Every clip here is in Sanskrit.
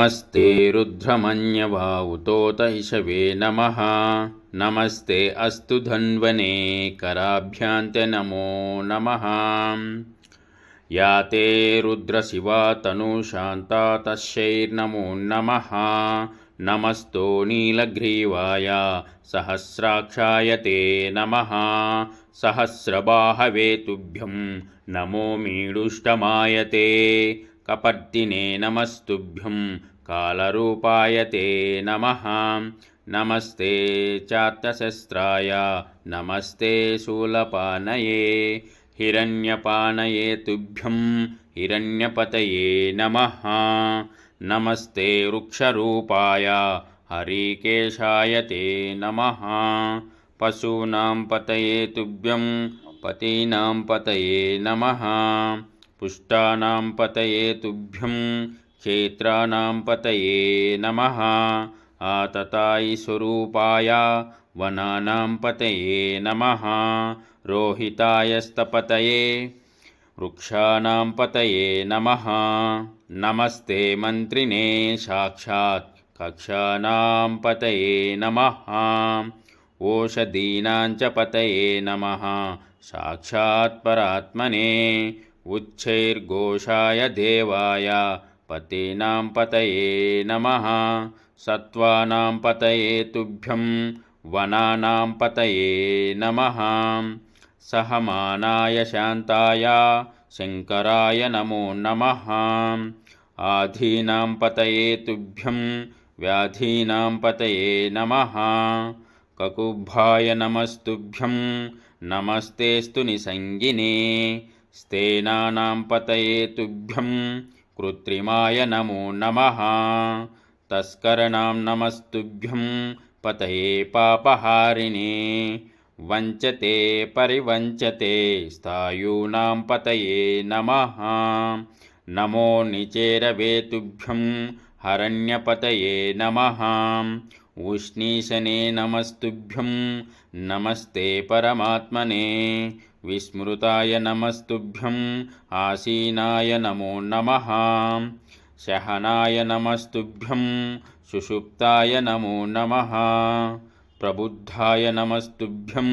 नमस्ते रुद्रमन्यवावुतोत इषवे नमः। नमस्ते अस्तु धन्वने कराभ्यान्ते नमो नमः। या ते रुद्रशिवा तनुशान्ता तस्यैर्नमो नमः। नमस्तो नीलग्रीवाय सहस्राक्षाय ते नमः। सहस्रबाहवे तुभ्यं नमो मीडुष्टमाय ते। कपर्दिने नमस्तुभ्यं कालरूपाय ते नमः। नमस्ते चात्यशस्त्राय नमस्ते शूलपाणये। हिरण्यपाणये तुभ्यं हिरण्यपतये नमः। नमस्ते वृक्षरूपाय हरिकेशाय ते नमः। पशूनां पतये तुभ्यं पतीनां पतये नमः। पुष्टानां पतये तुभ्यं क्षेत्राणां पतये नमः। आततायि स्वरूपाय वनानां पतये नमः। रोहिताय स्तपतये वृक्षाणां पतये नमः। नमस्ते मन्त्रिणे साक्षात् कक्षाणां पतये नमः। ओषधीनां च पतये नमः साक्षात् परात्मने। उच्छैर्घोषाय देवाय पतीनां पतये नमः। सत्त्वानां पतये तुभ्यं वनानां पतये नमः। सहमानाय शान्ताय शङ्कराय नमो नमः। आधीनां पतये तुभ्यं व्याधीनां पतये नमः। ककुभाय नमस्तुभ्यं नमस्तेऽस्तु निसङ्गिने। स्तेनानां पतये तुभ्यं कृत्रिमाय नमो नमः। तस्कराणां नमस्तुभ्यं पतये पापहारिणे। वञ्चते परिवञ्चते स्थायूनां पतये नमः। नमो निचेरवे तुभ्यं हरण्यपतये नमः। उष्णीशने नमस्तुभ्यं नमस्ते परमात्मने। विस्मृताय नमस्तुभ्यं आसीनाय नमो नमः। शयनाय नमस्तुभ्यं सुषुप्ताय नमो नमः। प्रबुद्धाय नमस्तुभ्यं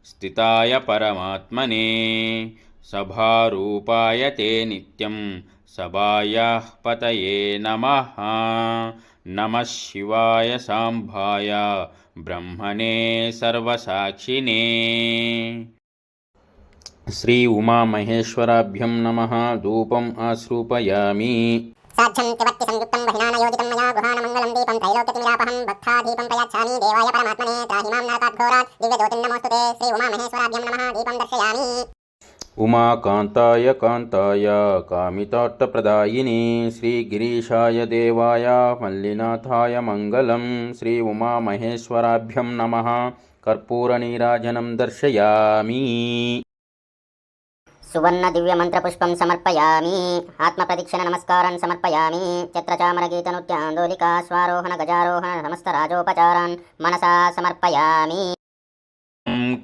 स्थिताय परमात्मने। सभारूपाय ते नित्यं सभायाः पतये नमः। नमः शिवाय सांभाय ब्रह्मणे सर्वसाक्षिणे। श्री उमामहेश्वराभ्यं नमः। धूपम् आश्रूपयामि। साध्यं त्रिवर्ति संयुक्तं बहिनानयोजितं मया गुहानमङ्गलं दीपं त्रैलोक्यतिमिरापहं भक्तादीपं प्रयाच्छामि देवाय परमात्मने त्राहि मां नरकाद्घोरात् दिव्यज्योतिर्नमोऽस्तु ते। श्री उमामहेश्वराभ्यं नमः। दीपं दर्शयामि। उमाकान्ताय कान्ताय कामितार्थप्रदायिने श्रीगिरीशाय देवाय मल्लिनाथाय मङ्गलं। श्री उमामहेश्वराभ्यं नमः। कर्पूरनीराजनं दर्शयामि। सुवर्ण दिव्य मंत्रपुष्पं समर्पयामि। आत्मप्रदक्षिण नमस्कारान् समर्पयामि। छत्रचामरगीतनृत्यान्दोलिका स्वारोहण गजारोहण समस्तराजोपचारान् मनसा समर्पयामि।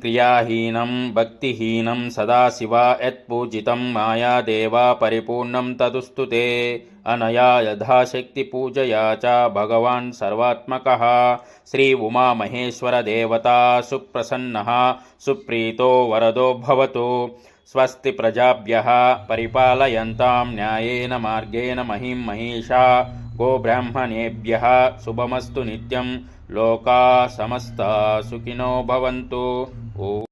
क्रियाहीनं भक्तिहीनं सदाशिवा यत्पूजितं मायादेवा परिपूर्णं तदुस्तु ते। अनया यथाशक्तिपूजया च भगवान् सर्वात्मकः श्री उमामहेश्वरदेवता सुप्रसन्नः सुप्रीतो वरदो भवतु। स्वस्ति प्रजाभ्यः परिपालयन्तां न्यायेन मार्गेण महीं महिषा। गोब्राह्मणेभ्यः शुभमस्तु नित्यं। लोकाः समस्ता सुखिनो भवन्तु।